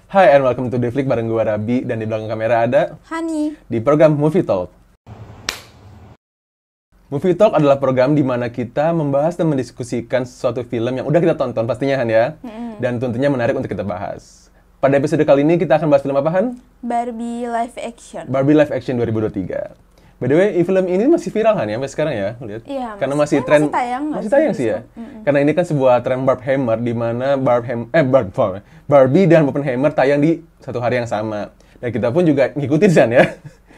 Hi and welcome to The Flick bareng gue Rabi dan di belakang kamera ada Hani. di program Movie Talk. Movie Talk adalah program di mana kita membahas dan mendiskusikan sesuatu film yang udah kita tonton pastinya Han ya. Dan tentunya menarik untuk kita bahas. Pada episode kali ini kita akan bahas film apa Han? Barbie live action. Barbie live action 2023. By the way, film ini masih viral Han ya sampai sekarang ya, lihat. Iya, Karena masih tren masih tayang sih ya. Karena ini kan sebuah tren Barbenheimer di mana Barbie dan Oppenheimer tayang di satu hari yang sama. Dan kita pun juga ngikutin kan ya.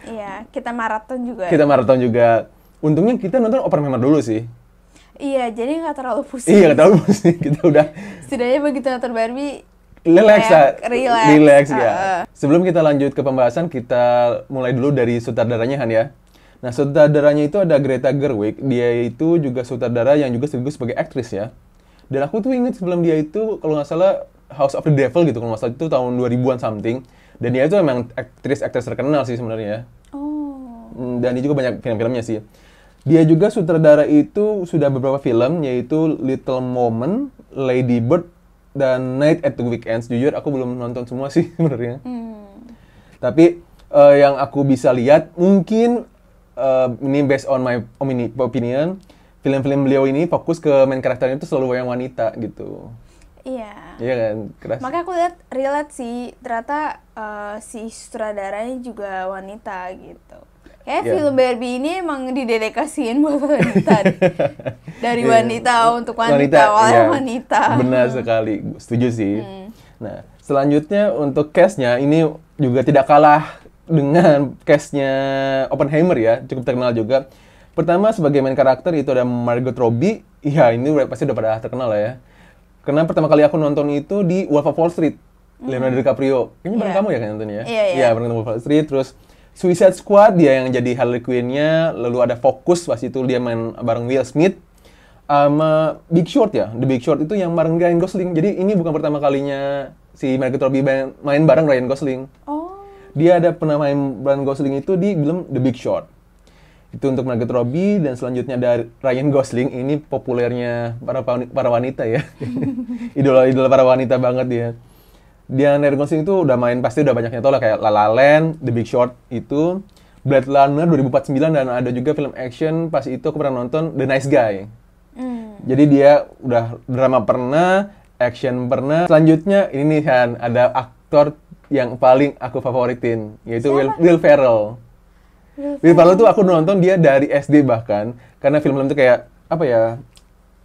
Iya, kita maraton juga. Kita maraton juga. Untungnya kita nonton Oppenheimer dulu sih. Iya, jadi nggak terlalu pusing. Iya, nggak terlalu pusing. Kita udah setidaknya begitu nonton Barbie relax ya. Sebelum kita lanjut ke pembahasan, kita mulai dulu dari sutradaranya Han ya. Nah, sutradaranya itu ada Greta Gerwig. Dia itu juga sutradara yang juga sekaligus sebagai aktris ya. Dan aku tuh inget sebelum dia itu, kalau nggak salah, House of the Devil gitu, kalau nggak salah itu tahun 2000-an something. Dan dia itu emang aktris terkenal sih sebenarnya. Oh. Dan dia juga banyak film-filmnya sih. Dia juga sutradara itu sudah beberapa film, yaitu Little Moment, Lady Bird, dan Night at the Weekends. Jujur, aku belum nonton semua sih sebenarnya. Tapi yang aku bisa lihat, mungkin ini based on my opinion, film-film beliau ini fokus ke main karakternya itu selalu yang wanita gitu. Iya. Iya kan? Keras. Makanya aku lihat relate sih, ternyata si sutradaranya juga wanita gitu. Kayak film Barbie ini emang didedikasiin buat wanita. Dari wanita untuk wanita, oleh wanita. Benar sekali, setuju sih. Nah, selanjutnya untuk cast-nya ini juga tidak kalah dengan cast-nya Oppenheimer ya, cukup terkenal juga. Pertama sebagai main karakter itu ada Margot Robbie. Ya, ini pasti udah pada terkenal lah ya. Karena pertama kali aku nonton itu di Wolf of Wall Street, Leonardo DiCaprio. Kayaknya bareng kamu ya kan nontonnya ya? Iya, bareng Wolf of Wall Street. Terus Suicide Squad dia yang jadi Harley Quinn-nya. Lalu ada Focus, pas itu dia main bareng Will Smith. Sama Big Short ya, The Big Short itu yang bareng Ryan Gosling. Jadi ini bukan pertama kalinya si Margot Robbie main bareng Ryan Gosling. Dia ada pernah main Ryan Gosling itu di film The Big Short. Itu untuk Margot Robbie, dan selanjutnya ada Ryan Gosling. Ini populernya para wanita ya. Idola para wanita banget dia. Dia Ryan Gosling itu udah main, pasti udah banyaknya tau lah, kayak La La Land, The Big Short itu, Blade Runner 2049, dan ada juga film action pas itu aku pernah nonton The Nice Guy. Jadi dia udah drama pernah, action pernah. Selanjutnya ini nih Han, ada aktor yang paling aku favoritin, yaitu Will Ferrell. Will Ferrell tuh aku nonton dia dari SD bahkan, karena film-film tuh kayak, apa ya,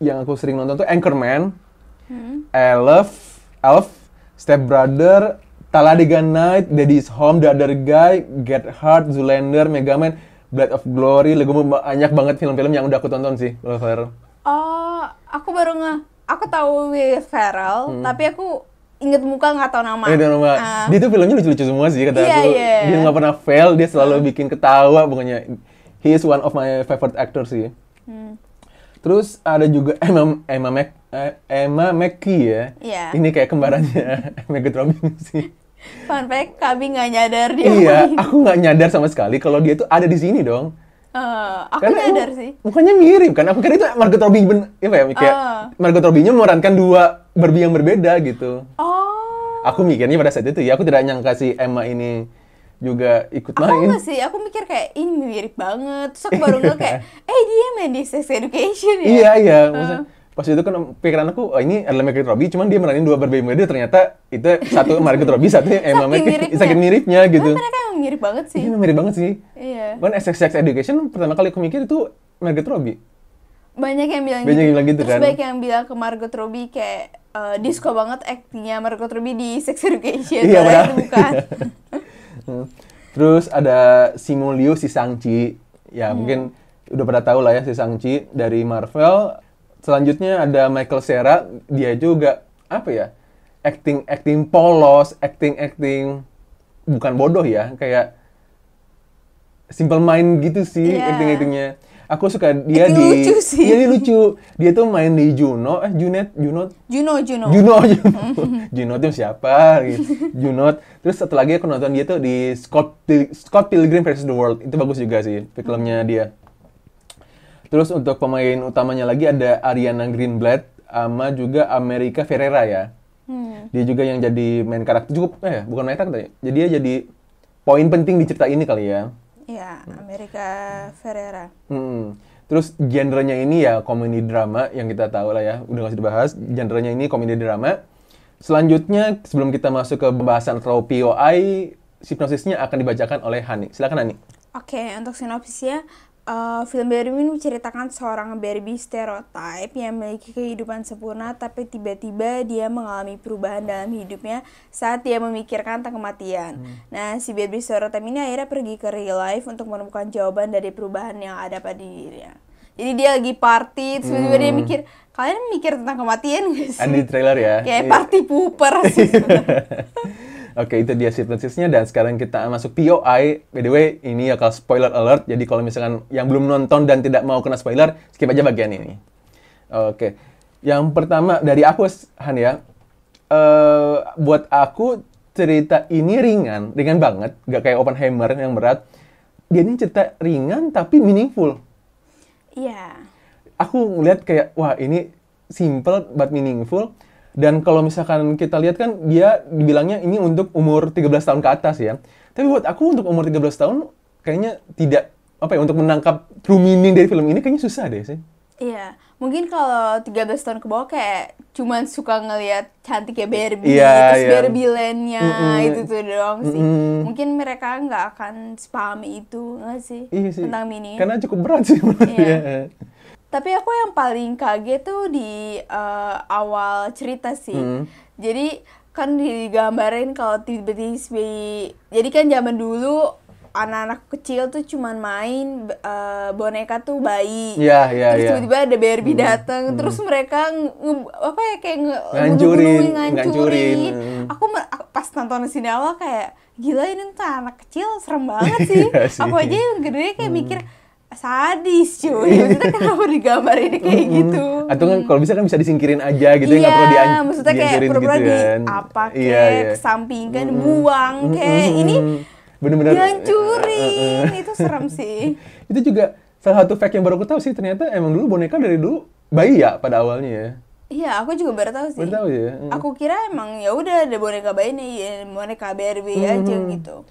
yang aku sering nonton tuh Anchorman, Elf, Step Brother, Talladega Night, Daddy's Home, The Other Guy, Get Hard, Zoolander, Megaman, Blood of Glory. Banyak banget film-film yang udah aku tonton sih, Will Ferrell. Oh, aku baru aku tahu Will Ferrell, tapi aku inget muka nggak tahu nama. Dia tuh filmnya lucu-lucu semua sih kata aku. Dia nggak pernah fail, dia selalu bikin ketawa pokoknya. He is one of my favorite actors sih. Terus ada juga Emma Mackey ya. Ini kayak kembarannya Margot Robbie sih. Fun fact, kami nggak nyadar dia. Iya, aku nggak nyadar sama sekali kalau dia tuh ada di sini dong. Aku nyadar sih. Mukanya mirip kan? Aku kira itu Margot Robbie kayak Margot Robbie-nya memerankan dua Barbie yang berbeda gitu. Aku mikirnya pada saat itu ya, aku tidak nyangka si Emma ini juga ikut main. Aku nggak sih, aku mikir kayak ini mirip banget. Terus aku baru ngeliat kayak, dia main di Sex Education ya? Iya. Maksudnya, pas itu kan pikiran aku, ini adalah Margot Robbie, cuman dia meranin dua Barbie yang berbeda. Ternyata itu satu Margot Robbie, satunya Emma Mackey. Saking miripnya gitu. Mereka emang mirip banget sih. Iya, mirip banget sih. Iya. Kan Sex Education pertama kali aku mikir itu Margot Robbie. Banyak yang bilang gitu Terus kan. banyak yang bilang ke Margot Robbie kayak disco banget aktingnya Margot Robbie di Sex Education. Iya, benar. Bukan. Terus ada Simu Liu, si Shang-Chi. Ya, mungkin udah pada tahu lah ya si Shang-Chi dari Marvel. Selanjutnya ada Michael Cera. Dia juga apa ya? Acting polos, acting bukan bodoh ya, kayak simple mind gitu sih acting-actingnya. Aku suka dia lucu sih. Dia lucu. Dia tuh main di Juno itu siapa gitu. Juno. Terus satu lagi aku nonton dia tuh di Scott Pilgrim vs. The World. Itu bagus juga sih filmnya dia. Terus untuk pemain utamanya lagi ada Ariana Greenblatt sama juga America Ferrera ya. Dia juga yang jadi main karakter, bukan main karakter, jadi dia jadi poin penting di cerita ini kali ya. Iya, America Ferrera. Terus genrenya ini ya komedi drama yang kita tahu lah ya, udah nggak usah dibahas. Genrenya ini komedi drama. Selanjutnya sebelum kita masuk ke pembahasan atau POI, sinopsisnya akan dibacakan oleh Hani. Silakan Hani. Oke, untuk sinopsisnya, film Barbie ini menceritakan seorang Barbie stereotype yang memiliki kehidupan sempurna, tapi tiba-tiba dia mengalami perubahan dalam hidupnya saat dia memikirkan tentang kematian. Nah, si Barbie stereotype ini akhirnya pergi ke real life untuk menemukan jawaban dari perubahan yang ada pada dirinya. Jadi dia lagi party, terus tiba-tiba dia mikir, kalian mikir tentang kematian gak sih? Ada di trailer ya? Kayak party pooper sih. Oke, itu dia sinopsisnya dan sekarang kita masuk POI. By the way, ini bakal spoiler alert. Jadi kalau misalkan yang belum nonton dan tidak mau kena spoiler, skip aja bagian ini. Oke. Yang pertama dari aku, Han ya. Buat aku cerita ini ringan banget, gak kayak Oppenheimer yang berat. Dia ini cerita ringan tapi meaningful. Iya. Aku ngeliat kayak, wah ini simple but meaningful. Dan kalau misalkan kita lihat kan, dia dibilangnya ini untuk umur 13 tahun ke atas ya. Tapi buat aku untuk umur 13 tahun, kayaknya tidak, untuk menangkap true meaning dari film ini kayaknya susah deh sih. Iya, mungkin kalau 13 tahun ke bawah kayak cuman suka ngelihat cantiknya Barbie, Iya, terus iya. Barbie Land-nya, itu tuh doang sih. Mungkin mereka nggak akan sepahami itu, nggak sih? Iya sih. Tentang meaning. Karena cukup berat sih menurut Iya. dia. Tapi aku yang paling kaget tuh di awal cerita sih. Jadi kan digambarin kalau tiba-tiba, jadi kan zaman dulu anak-anak kecil tuh cuman main boneka tuh bayi. Iya, iya, Terus iya. tiba-tiba ada Barbie datang, terus mereka Ngancurin. ngancurin. Aku pas nonton sini awal kayak gila ini tuh anak kecil serem banget sih. Iya sih. Aku aja yang gede kayak mikir sadis cuy, maksudnya kenapa digambar ini kayak gitu. Atau kan kalau bisa kan bisa disingkirin aja gitu, nggak perlu maksudnya kayak dihancurin pura-pura gitu kan. kayak kesampingkan, buang, kayak ini bener-bener dihancurin, itu serem sih. Itu juga salah satu fact yang baru aku tahu sih, ternyata emang dulu boneka dari dulu bayi ya pada awalnya ya. Iya, aku juga baru tahu sih. Baru tahu ya. Aku kira emang ya udah ada boneka bayi nih, ya, boneka Barbie aja gitu.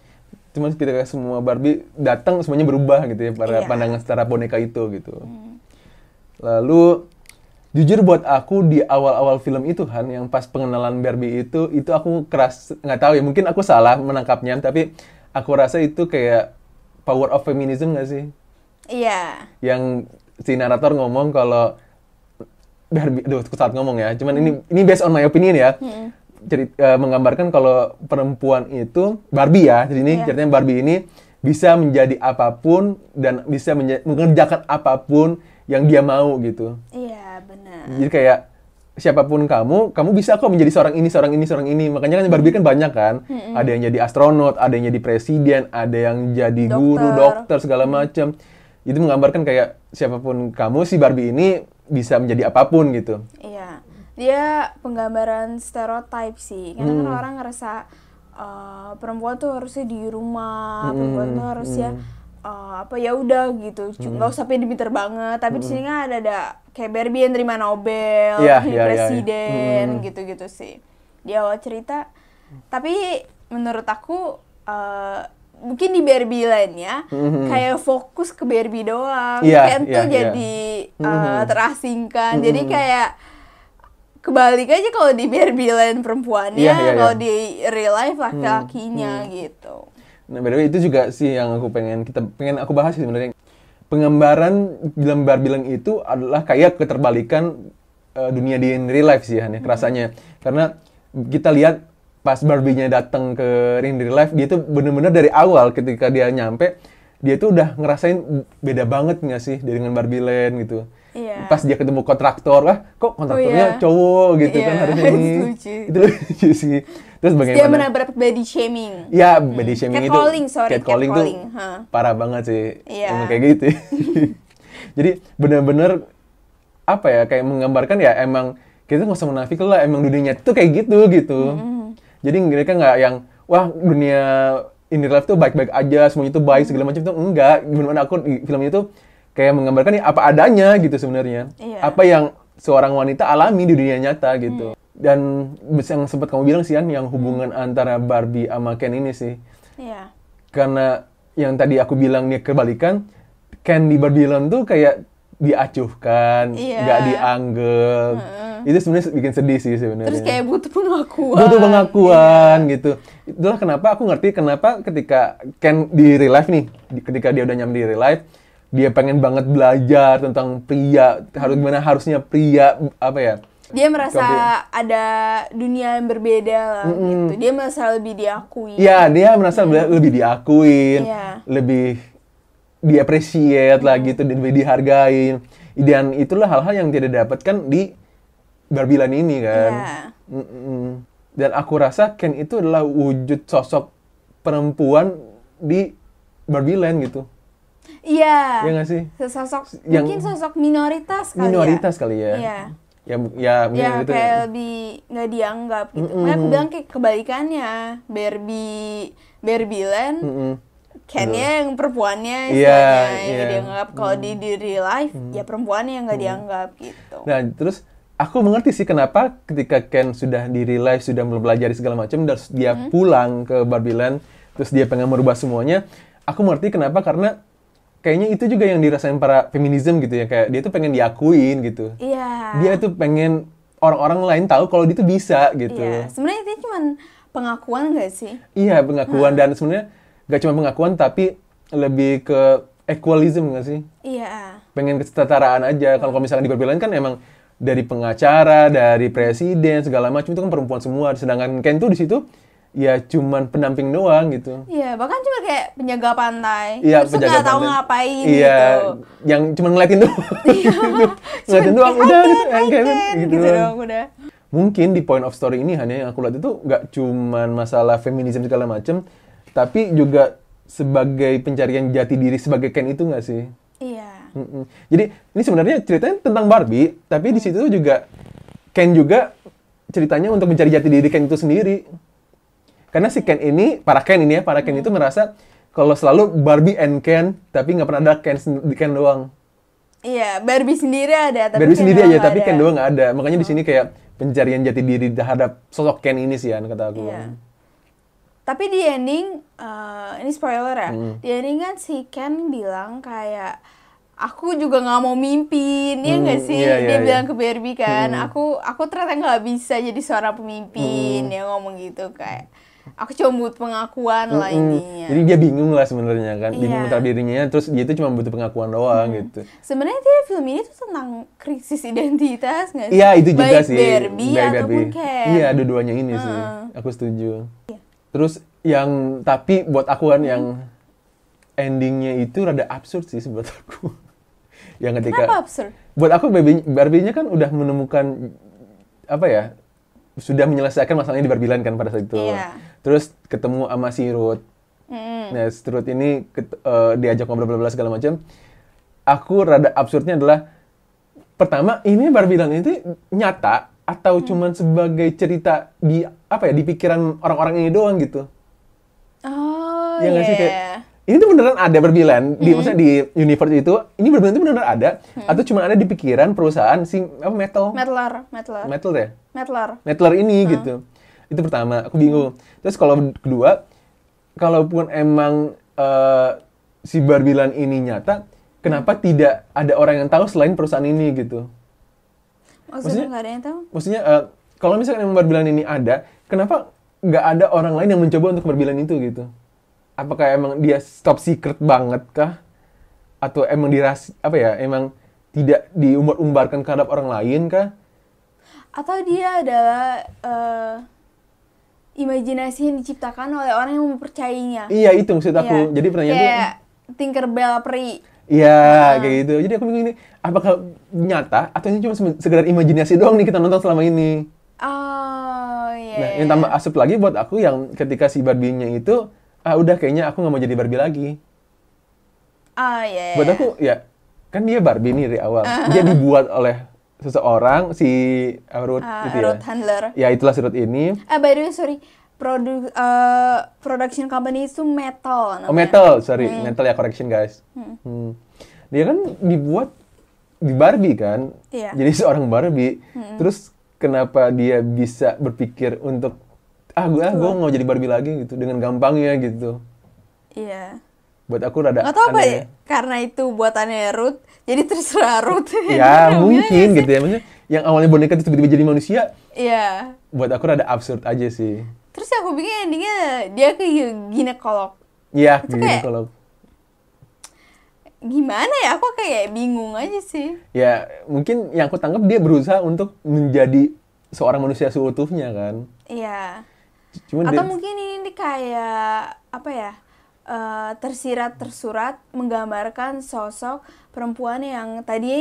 Cuman ketika semua Barbie datang semuanya berubah gitu ya, para Iya. pandangan secara boneka itu gitu. Lalu jujur buat aku di awal-awal film itu Han, yang pas pengenalan Barbie itu aku nggak tahu ya, mungkin aku salah menangkapnya, tapi aku rasa itu kayak power of feminism nggak sih? Iya. Yang si narator ngomong kalau Barbie, aku salah ngomong ya, cuman ini based on my opinion ya. Menggambarkan kalau perempuan itu Barbie ya, jadi ini ceritanya Barbie ini bisa menjadi apapun dan bisa mengerjakan apapun yang dia mau gitu. Iya, benar. Jadi kayak siapapun kamu bisa kok menjadi seorang ini. Makanya kan Barbie kan banyak kan. Ada yang jadi astronot, ada yang jadi presiden, ada yang jadi guru, dokter segala macam. Itu menggambarkan kayak siapapun kamu, si Barbie ini bisa menjadi apapun gitu. Iya. Dia penggambaran stereotype sih. Karena kan orang ngerasa perempuan tuh harusnya di rumah, perempuan tuh harusnya ya udah gitu, nggak usah pinter-pinter banget. Tapi di sini kan ada kayak Barbie yang terima Nobel, presiden, gitu-gitu sih di awal cerita. Tapi menurut aku mungkin di Barbie lainnya kayak fokus ke Barbie doang, Ken tuh jadi terasingkan. Jadi kayak kebalik aja kalau di Barbie Land perempuannya, kalau di real life laki-lakinya gitu. Nah, by the way, itu juga sih yang aku pengen aku bahas sih sebenarnya. Penggambaran dalam Barbie Land itu adalah kayak keterbalikan dunia di real life sih, Han, ya, rasanya. Karena kita lihat pas Barbie-nya datang ke real life, dia tuh bener-bener dari awal ketika dia nyampe, dia tuh udah ngerasain beda banget nggak sih dengan Barbie Land gitu. Iya. Pas dia ketemu kontraktor, kok kontraktornya cowok gitu kan harusnya ini. Itu lucu sih. Terus bagaimana? Dia mendapat body shaming. Ya, body shaming itu. Catcalling tuh parah banget sih. Emang kayak gitu. Jadi benar-benar kayak menggambarkan ya emang kita nggak usah munafik lah, emang dunianya tuh kayak gitu. Jadi mereka nggak yang dunia in real life tuh baik-baik aja, semuanya tuh baik segala macam tuh enggak. Benar-benar aku di filmnya tuh kayak menggambarkan ya apa adanya gitu sebenarnya. Apa yang seorang wanita alami di dunia nyata gitu. Dan yang sempat kamu bilang sih, yang hubungan antara Barbie sama Ken ini sih. Iya. Karena yang tadi aku bilang dia kebalikan, Ken di Barbie Land tuh kayak diacuhkan, nggak dianggap. Itu sebenarnya bikin sedih sih sebenarnya. Terus kayak butuh pengakuan gitu. Itulah kenapa aku ngerti kenapa ketika Ken di real life nih, ketika dia udah nyampe di real life, dia pengen banget belajar tentang pria, gimana harusnya pria, apa ya? Dia merasa ada dunia yang berbeda lah gitu. Dia merasa lebih diakui. Iya, dia merasa lebih diakuin, lebih di-appreciate lah gitu, lebih dihargain. Dan itulah hal-hal yang tidak dapatkan di Barbie Land ini kan. Dan aku rasa Ken itu adalah wujud sosok perempuan di Barbie Land gitu. Iya. Iya nggak sih? Mungkin sosok minoritas kali ya. Minoritas kali ya. Iya. Ya gitu, kayak lebih nggak dianggap gitu. Makanya aku bilang kayak kebalikannya. Barbie Land, Ken-nya yang perempuannya istilahnya yang dianggap. Kalau di real life, ya perempuannya yang nggak dianggap gitu. Nah, terus aku mengerti sih kenapa ketika Ken sudah di real life, sudah mempelajari segala macam, terus dia pulang ke Barbie Land, terus dia pengen merubah semuanya. Aku mengerti kenapa, karena kayaknya itu juga yang dirasain para feminism gitu ya, kayak dia tuh pengen diakuin gitu. Iya. Dia tuh pengen orang-orang lain tahu kalau dia tuh bisa gitu. Iya. Sebenarnya itu cuma pengakuan nggak sih? Iya, pengakuan. Dan sebenarnya nggak cuma pengakuan, tapi lebih ke equalism nggak sih? Iya. Pengen kesetaraan aja. Kalau misalkan di Barbie Land kan emang dari pengacara, dari presiden, segala macam itu kan perempuan semua. Sedangkan Ken tuh di situ ya cuman pendamping doang gitu. Iya, bahkan cuma kayak penjaga pantai. Iya, terus nggak tahu ngapain iya, gitu. Yang cuma ngeliatin doang. Ngeliatin doang, udah gitu doang, udah. Mungkin di point of story ini hanya yang aku lihat itu nggak cuman masalah feminisme segala macam, tapi juga sebagai pencarian jati diri sebagai Ken itu nggak sih? Iya. Jadi ini sebenarnya ceritanya tentang Barbie, tapi di situ juga Ken juga ceritanya untuk mencari jati diri Ken itu sendiri. Karena si Ken ini, para Ken itu merasa kalau selalu Barbie and Ken, tapi nggak pernah ada Ken doang. Iya, Barbie sendiri ada, tapi Barbie sendiri aja, tapi Ken doang nggak ada. Makanya di sini kayak pencarian jati diri terhadap sosok Ken ini sih, kata aku. Iya. Tapi di ending, ini spoiler ya, di ending kan si Ken bilang kayak, aku juga nggak mau mimpin, ya nggak sih? Dia bilang ke Barbie kan, aku ternyata nggak bisa jadi seorang pemimpin, dia ngomong gitu kayak. Aku cuma butuh pengakuan lah intinya. Jadi dia bingung lah sebenarnya kan, bingung tentang dirinya, terus dia itu cuma butuh pengakuan doang gitu. Sebenarnya film ini tuh tentang krisis identitas nggak sih? Iya, itu juga baik sih. Barbie ataupun Ken. Iya, dua-duanya ini sih. Aku setuju. Terus tapi buat aku kan yang endingnya itu rada absurd sih buat aku. Yang ketika Kenapa absurd? Buat aku Barbie-nya kan udah menemukan apa ya? Sudah menyelesaikan masalahnya di Barbie Land kan pada saat itu. Iya. Terus ketemu sama si Ruth. Nah, si Ruth ini diajak ngobrol-ngobrol segala macam. Aku rada absurdnya adalah pertama, ini Barbie Land itu nyata atau cuman sebagai cerita di di pikiran orang-orang ini doang gitu. Oh, ya nggak sih, kayak ini tuh beneran ada Barbie Land maksudnya di universe itu, ini Barbie Land itu beneran ada atau cuma ada di pikiran perusahaan Mettler ini gitu. Itu pertama, aku bingung. Terus kalau kedua, kalaupun emang si Barbie Land ini nyata, kenapa tidak ada orang yang tahu selain perusahaan ini gitu? Maksudnya nggak ada yang tahu? Maksudnya kalau misalkan emang Barbie Land ini ada, kenapa nggak ada orang lain yang mencoba untuk Barbie Land itu gitu? Apakah emang dia top secret banget kah? Atau emang emang tidak diumbar-umbarkan terhadap orang lain kah? Atau dia adalah imajinasi yang diciptakan oleh orang yang mempercayainya? Iya, itu maksud aku. Jadi pertanyaan kayak Tinkerbell peri. Iya, kayak gitu. Jadi aku bingung ini, apakah nyata atau ini cuma sekedar imajinasi doang nih kita nonton selama ini? Oh, iya. Nah, yang tambah asup lagi buat aku yang ketika si Barbie-nya itu, udah kayaknya aku nggak mau jadi Barbie lagi. Iya. Buat aku, ya, kan dia Barbie nih dari awal. Dia dibuat oleh seseorang, si Ruth itu ya. Ruth Handler. Ya, itulah si Ruth ini. By the way, sorry. Production company itu Metal namanya. Oh, Metal, sorry. Metal ya, correction guys. Dia kan dibuat di Barbie kan. Iya. Jadi seorang Barbie. Terus kenapa dia bisa berpikir untuk gue mau jadi Barbie lagi gitu dengan gampangnya gitu. Iya. Buat aku rada Nggak tahu apa ya, aneh. karena itu buatannya Ruth, jadi terserah Ruth. Ya mungkin gitu ya, maksudnya yang awalnya boneka itu tiba-tiba jadi manusia. Iya. Buat aku rada absurd aja sih. Terus aku pikir endingnya dia ke ginekolog. Iya, Itu gini kayak- kalau Gimana ya, aku kayak bingung aja sih. ya mungkin yang aku tangkap dia berusaha untuk menjadi seorang manusia seutuhnya kan. Iya. Cuma Atau dia, mungkin ini kayak apa ya? Tersirat tersurat menggambarkan sosok perempuan yang tadinya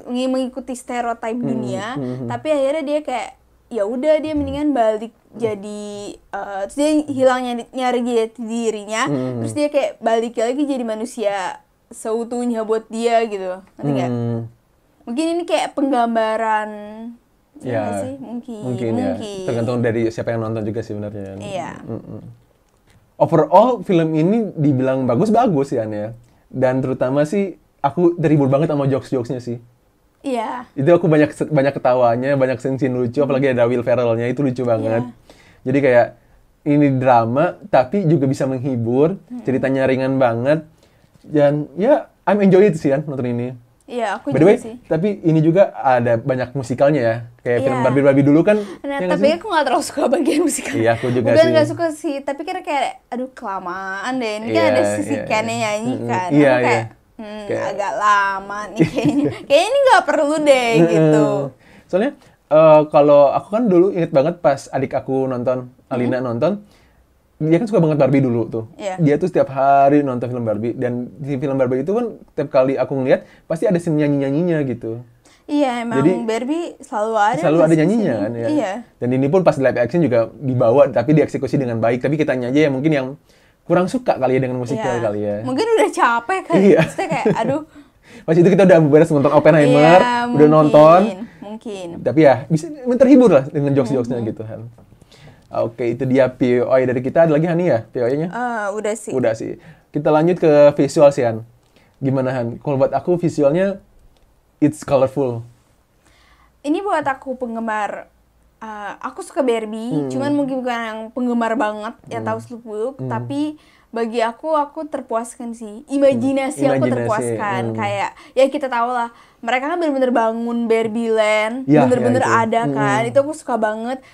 ingin mengikuti stereotip dunia, tapi akhirnya dia kayak ya udah dia mendingan balik jadi terus dia hilangnya nyari jati dirinya, terus dia kayak balik lagi jadi manusia seutuhnya buat dia gitu, ngerti nggak? Mungkin ini kayak penggambaran ya nggak sih? Mungkin. ya tergantung dari siapa yang nonton juga sih sebenarnya. Iya. Overall film ini dibilang bagus ya Nia. Dan terutama sih aku terhibur banget sama jokes-jokesnya sih. Iya. Itu aku banyak ketawanya, banyak scene lucu, apalagi ada Will Ferrell-nya itu lucu banget. Jadi kayak ini drama tapi juga bisa menghibur, ceritanya ringan banget. Dan ya I'm enjoy it sih kan nonton ini. Iya, aku By the juga way, sih. tapi ini juga ada banyak musikalnya ya. Kayak film Iya. Barbie dulu kan. Nah, ya nggak tapi sih? aku gak terlalu suka bagian musikal. Iya, aku juga Bukan sih. gak suka sih, tapi kira kayak, aduh kelamaan deh. Ini kan Iya, ada sisi iya, Ken-nya iya. nyanyi kan. Iya, Aku kayak, iya. Kayak- agak lama nih kayaknya. Kayaknya ini gak perlu deh gitu. Soalnya kalau aku kan dulu inget banget pas adik aku nonton, Alina nonton, dia kan suka banget Barbie dulu tuh. Iya. Dia tuh setiap hari nonton film Barbie, dan di film Barbie itu kan setiap kali aku ngeliat pasti ada scene nyanyi-nyanyinya gitu. Iya, emang Jadi, Barbie selalu ada. Selalu ada di nyanyinya sini. kan ya. Iya. Dan ini pun pas live action juga dibawa tapi dieksekusi dengan baik. Tapi kitanya aja yang mungkin yang kurang suka kali ya dengan musikal Iya. kali ya. Mungkin udah capek kan. Iya. Maksudnya kayak, aduh. Pas itu kita udah beres nonton Oppenheimer, Iya, udah nonton. Mungkin. Tapi ya bisa terhibur lah dengan jokes-jokesnya gitu kan. Oke, itu dia POI dari kita. Ada lagi Hani ya POI-nya? Udah sih. Udah sih. Kita lanjut ke visual sih Han. Gimana Han? Kalau buat aku visualnya it's colorful. Ini buat aku penggemar, aku suka Barbie, cuman mungkin bukan yang penggemar banget yang tahu seluk-beluk, tapi bagi aku terpuaskan sih, imajinasi aku Imajinasi, terpuaskan. Kayak ya kita tahu lah, mereka kan bener-bener bangun Barbie Land, Ya, bener-bener ya itu. ada kan, itu aku suka banget.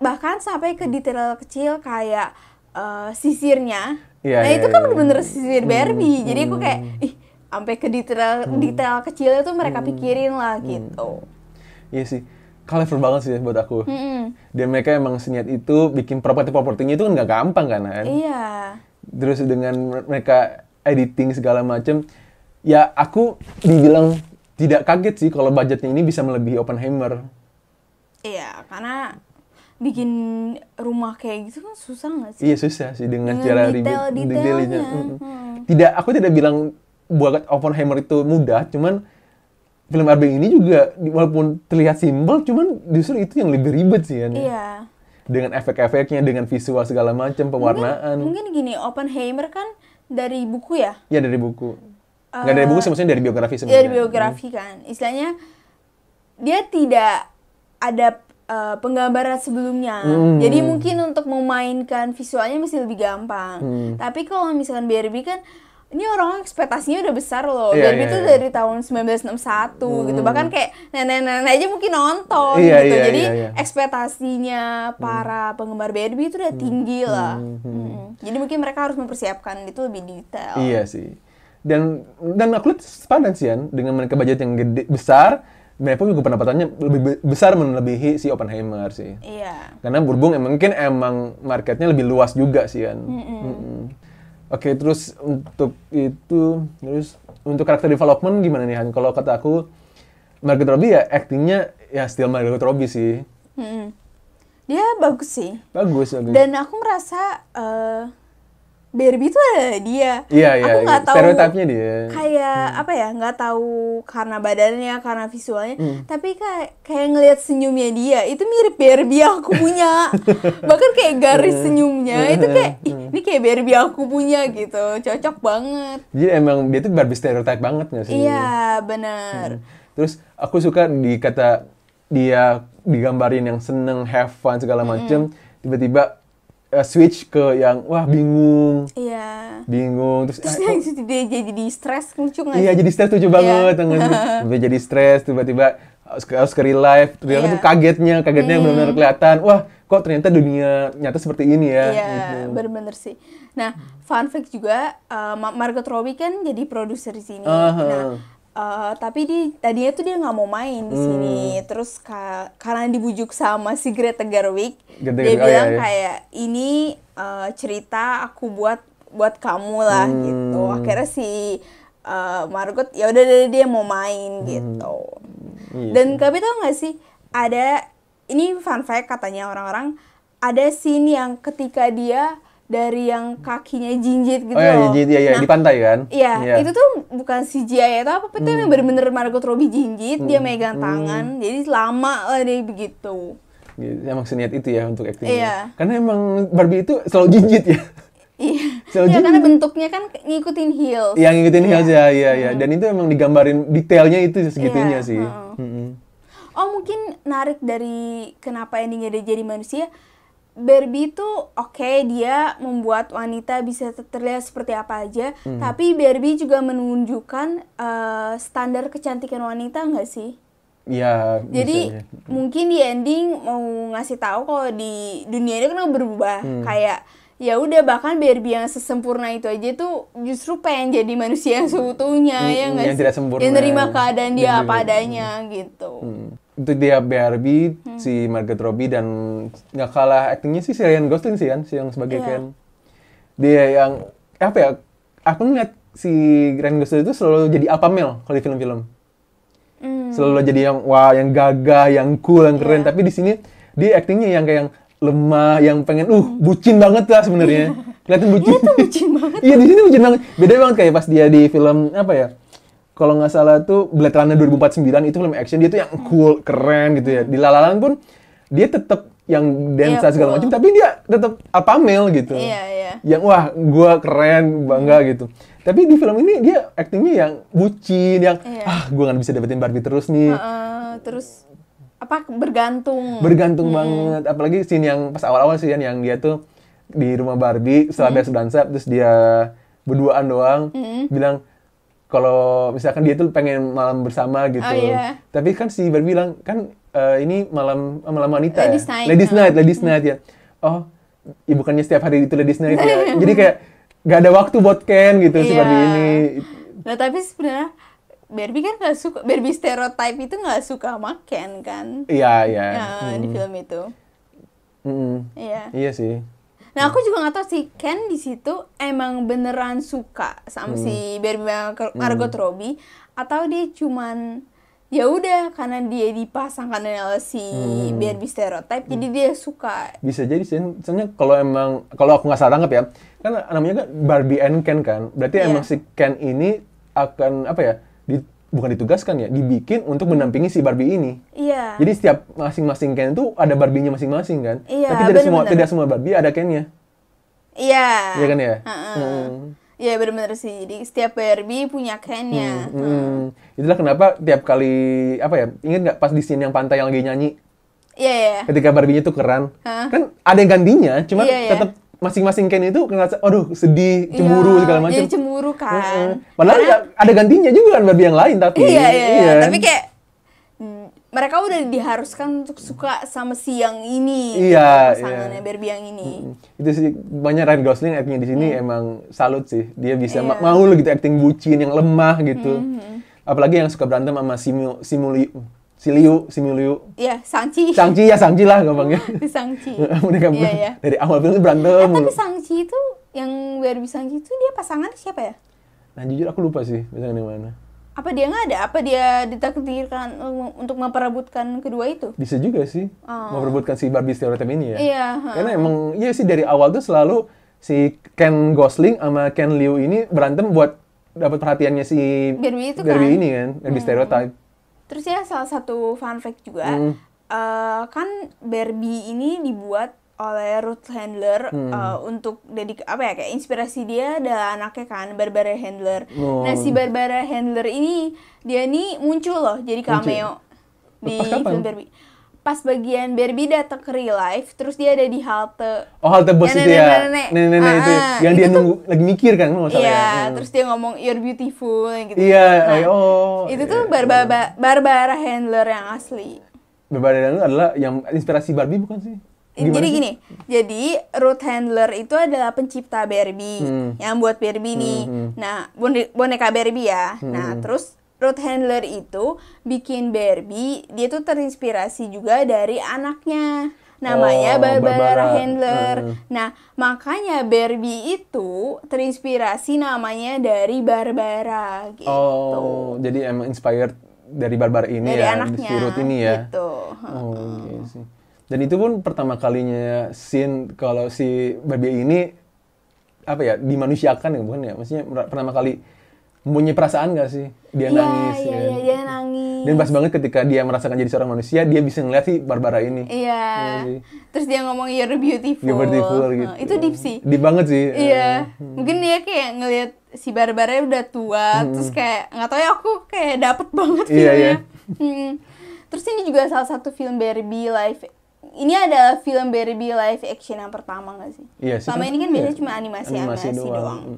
Bahkan sampai ke detail kecil kayak sisirnya, Iya, nah iya, itu kan iya. bener-bener sisir Barbie, jadi aku kayak ih sampai ke detail kecilnya tuh mereka pikirin lah gitu. Iya sih. Colorful banget sih buat aku. Mm-mm. Dan mereka emang seniat itu bikin properti-propertinya itu kan nggak gampang kan Han? Iya. Terus dengan mereka editing segala macam, ya aku dibilang tidak kaget sih kalau budgetnya ini bisa melebihi Oppenheimer. Iya, karena bikin rumah kayak gitu kan susah nggak sih? Iya susah sih dengan Dengan cara detail-detailnya. Tidak, aku tidak bilang buat Oppenheimer itu mudah, cuman film Barbie ini juga walaupun terlihat simpel, cuman justru itu yang lebih ribet sih kan. Iya. Dengan efek-efeknya, dengan visual segala macam, pewarnaan. Mungkin gini, Oppenheimer kan dari buku ya? Ya dari buku. Nggak dari buku sih, maksudnya dari biografi Dari sebenarnya. biografi kan. Istilahnya dia tidak ada penggambaran sebelumnya. Jadi mungkin untuk memainkan visualnya masih lebih gampang. Tapi kalau misalkan Barbie kan ini orang ekspektasinya udah besar loh. Iya, Barbie iya, itu iya. dari tahun 1961 gitu. Bahkan kayak nenek-nenek aja mungkin nonton Iya, gitu. iya, Jadi iya, iya. ekspektasinya para penggemar Barbie itu udah tinggi lah. Jadi mungkin mereka harus mempersiapkan itu lebih detail. Iya sih. Dan aku lihat sepadan sih Yan, dengan mereka budget yang gede besar, mereka pun juga pendapatannya lebih besar melebihi si Oppenheimer sih. Iya. Karena berhubung mungkin emang marketnya lebih luas juga sih Yan. Oke, terus untuk karakter development gimana nih Han? Kalau kata aku Margot Robbie ya actingnya ya still Margot Robbie sih. Dia bagus sih. Bagus. Dan aku merasa Barbie itu ada dia. Iya. Aku nggak tahu. Stereotipnya dia. Kayak apa ya? Nggak tahu karena badannya, karena visualnya. Tapi kayak ngelihat senyumnya dia itu mirip Barbie yang aku punya. Bahkan kayak garis senyumnya itu kayak ini kayak Barbie yang aku punya gitu. Cocok banget. Jadi emang dia tuh Barbie stereotype banget nggak sih? Iya benar. Terus aku suka di kata dia digambarin yang seneng, have fun segala macem, tiba-tiba switch ke yang wah bingung. Iya. Bingung Terus dia jadi stres, lucu nggak? Iya, jadi stres lucu banget. Tiba jadi stres, tiba-tiba harus ke real life. Ternyata tuh kagetnya benar-benar kelihatan. Wah, kok ternyata dunia nyata seperti ini ya. Iya, gitu. bener-bener sih. Nah, fun fact juga, Margot Robbie kan jadi produser di sini. Nah, tapi tadinya tuh dia nggak mau main di sini. Terus karena dibujuk sama si Greta Gerwig, dia bilang kayak ini cerita aku buat kamu lah gitu. Akhirnya si Margot ya udah dia mau main gitu. Dan tapi tau nggak sih, ada ini fun fact katanya orang-orang, ada scene yang ketika dia dari yang kakinya jinjit gitu loh. Nah, di pantai kan? Iya, itu tuh bukan CGI atau apa, itu yang bener-bener Margot Robbie jinjit, dia megang tangan, jadi lama lah dia begitu. Emang seniat itu ya untuk acting. Iya. Karena emang Barbie itu selalu jinjit ya. Iya, karena bentuknya kan ngikutin heels. Iya, ngikutin heels ya, iya. Dan itu emang digambarin detailnya itu segitunya sih. Oh, mungkin narik dari kenapa endingnya dia jadi manusia. Barbie itu oke, dia membuat wanita bisa terlihat seperti apa aja, tapi Barbie juga menunjukkan standar kecantikan wanita nggak sih? Iya. Jadi mungkin di ending mau ngasih tahu kalau di dunia ini kan berubah, kayak ya udah bahkan Barbie yang sesempurna itu aja tuh justru pengen jadi manusia yang seutuhnya, ya nggak sih? Tidak sempurna. Yang nerima keadaan dia apa adanya gitu. Itu dia Barbie, si Margot Robbie, dan nggak kalah aktingnya sih si Ryan Gosling sih kan, si yang sebagai Ken. Dia yang apa ya? Aku ngeliat si Ryan Gosling itu selalu jadi alpha male kalau di film-film. Selalu jadi yang wah, yang gagah, yang cool, yang keren. Tapi di sini dia aktingnya yang kayak yang lemah, yang pengen bucin banget lah sebenarnya. Kelihatan bucin. Iya tuh bucin banget. Iya, di sini bucin banget. Beda banget kayak pas dia di film apa ya? Kalau nggak salah tuh Blade Runner 2049, itu film action, dia tuh yang cool, keren gitu ya. Di La La Land pun dia tetap yang dansa segala macam, tapi dia tetap alpha male gitu. Iya. Yang wah, gua keren, bangga gitu. Tapi di film ini dia aktingnya yang bucin, yang gua nggak bisa dapetin Barbie terus nih. Terus apa bergantung banget. Apalagi scene yang pas awal-awal sih yang dia tuh di rumah Barbie setelah beres dansa, terus dia berduaan doang, bilang kalau misalkan dia tuh pengen malam bersama gitu. Tapi kan si Barbie bilang kan ini malam wanita Ladies Night ya. Oh, ya bukannya setiap hari itu Ladies Night ya. Jadi kayak gak ada waktu buat Ken gitu si Barbie ini. Nah, tapi sebenarnya Barbie kan nggak suka, Barbie stereotype itu nggak suka sama Ken kan? Iya. Di film itu. Iya sih. Nah, aku juga nggak tahu sih Ken di situ emang beneran suka sama si Barbie Margot Robbie, atau dia cuman ya udah karena dia dipasangkan dengan si Barbie stereotype, jadi dia suka. Bisa jadi sih. Soalnya kalau aku nggak salah tangkap ya, kan namanya kan Barbie and Ken kan. Berarti emang si Ken ini akan apa ya? Bukan ditugaskan ya, dibikin untuk mendampingi si Barbie ini. Iya. Jadi setiap masing-masing Ken itu ada Barbie-nya masing-masing kan. Iya, tapi tidak semua Barbie ada Ken-nya. Iya. Iya kan ya? Iya, benar-benar sih. Jadi setiap Barbie punya Ken-nya. Itulah kenapa tiap kali apa ya? Ingat nggak pas di scene yang pantai yang lagi nyanyi? Iya. Ketika Barbie-nya tuh keren, kan ada yang gantinya, cuman tetap masing-masing Ken itu ngerasa, aduh sedih, cemburu segala macam. Jadi cemburu kan. Padahal ada gantinya juga kan Barbie yang lain tapi. Iya. Tapi kayak mereka udah diharuskan untuk suka sama si yang ini. Iya. Pasangannya Barbie yang ini. Itu sih banyak Ryan Gosling actingnya di sini emang salut sih. Dia bisa mau gitu acting bucin yang lemah gitu. Apalagi yang suka berantem sama si Liu. Iya, Shang-Chi lah gampangnya. Si Shang-Chi. Iya. Dari awal film berantem. Tapi Shang-Chi itu, yang Barbie Shang-Chi itu dia pasangannya siapa ya? Nah jujur aku lupa sih pasangannya mana. Apa dia nggak ada? Apa dia ditakdirkan untuk memperebutkan kedua itu? Bisa juga sih. Memperebutkan si Barbie stereotype ini ya. Iya. Karena emang iya sih dari awal tuh selalu si Ken Gosling sama Ken Liu ini berantem buat dapat perhatiannya si Barbie ini kan, Barbie stereotype. Terus ya salah satu fun fact juga, kan Barbie ini dibuat oleh Ruth Handler untuk kayak inspirasi dia adalah anaknya kan, Barbara Handler. Nah, si Barbara Handler ini dia nih muncul loh jadi cameo di film Barbie. pas bagian Barbie datang ke real life, terus dia ada di halte. Oh, halte bus itu ya? Nenek-nenek itu. Yang dia nunggu, lagi mikir kan? Iya, terus dia ngomong, you're beautiful, gitu. Iya, itu tuh Barbara Handler yang asli. Barbara Handler adalah yang inspirasi Barbie bukan sih? Jadi gini, jadi Ruth Handler itu adalah pencipta Barbie, yang buat Barbie nih. Nah, boneka Barbie ya. Nah, terus Ruth Handler itu bikin Barbie, dia tuh terinspirasi juga dari anaknya. Namanya Barbara Handler. Nah, makanya Barbie itu terinspirasi namanya dari Barbara gitu. Oh, jadi emang inspired dari Barbara ini dari ya, anaknya, si Ruth ini ya. Gitu. Oh, okay sih. Dan itu pun pertama kalinya scene kalau si Barbie ini apa ya, dimanusiakan ya, bukan ya? Maksudnya pertama kali mempunyai perasaan gak sih? Dia nangis. Iya, dia nangis. Dan pas banget ketika dia merasakan jadi seorang manusia, dia bisa ngeliat si Barbara ini. Iya. Terus dia ngomong, you're beautiful. You're beautiful gitu. Itu deep sih. Deep banget sih. Iya. Mungkin dia kayak ngeliat si Barbara udah tua, terus kayak, nggak tahu ya, aku kayak dapet banget filmnya. Terus ini juga salah satu film Barbie live. Ini adalah film Barbie live action yang pertama nggak sih? Iya sih. Selama ini kan biasanya cuma animasi doang.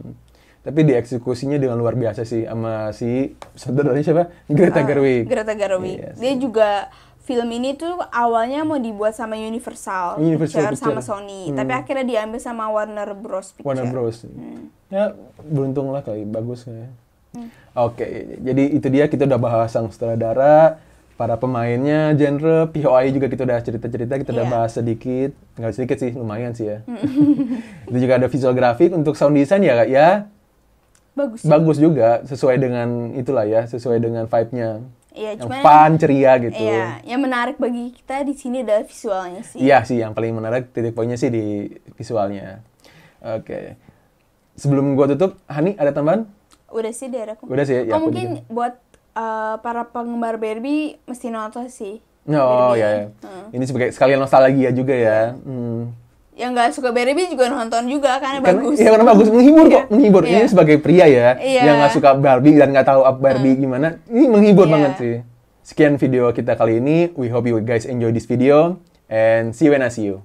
Tapi dieksekusinya dengan luar biasa sih sama si saudaranya siapa? Greta Gerwig. Greta Gerwig. Yes. Dia juga film ini tuh awalnya mau dibuat sama Universal Pictures sama Sony, tapi akhirnya diambil sama Warner Bros. Pictures. Warner Bros. Ya beruntung lah kali, bagus ya. Oke, jadi itu dia, kita udah bahas sang sutradara, para pemainnya, genre, POI juga kita udah cerita-cerita, kita udah bahas sedikit. Nggak sedikit sih, lumayan sih ya. Itu juga ada visual grafik, untuk sound design ya Kak ya. Bagus juga, sesuai dengan itulah ya, sesuai dengan vibe-nya. Iya, yang fun, ceria gitu. Iya, yang menarik bagi kita di sini adalah visualnya sih. Iya sih, yang paling menarik titik poinnya sih di visualnya. Oke. Sebelum gua tutup, Hani ada tambahan? Udah sih dari aku. Udah sih ya. Mungkin juga buat para penggemar Barbie mesti nonton sih. Oh ya. Ini sebagai sekalian nostalgia juga ya. Yang nggak suka Barbie juga nonton juga karena bagus. Iya, karena bagus, menghibur kok, menghibur. Ini sebagai pria ya, yang nggak suka Barbie dan nggak tahu Barbie gimana, ini menghibur banget sih. Sekian video kita kali ini. We hope you guys enjoy this video and see you when I see you.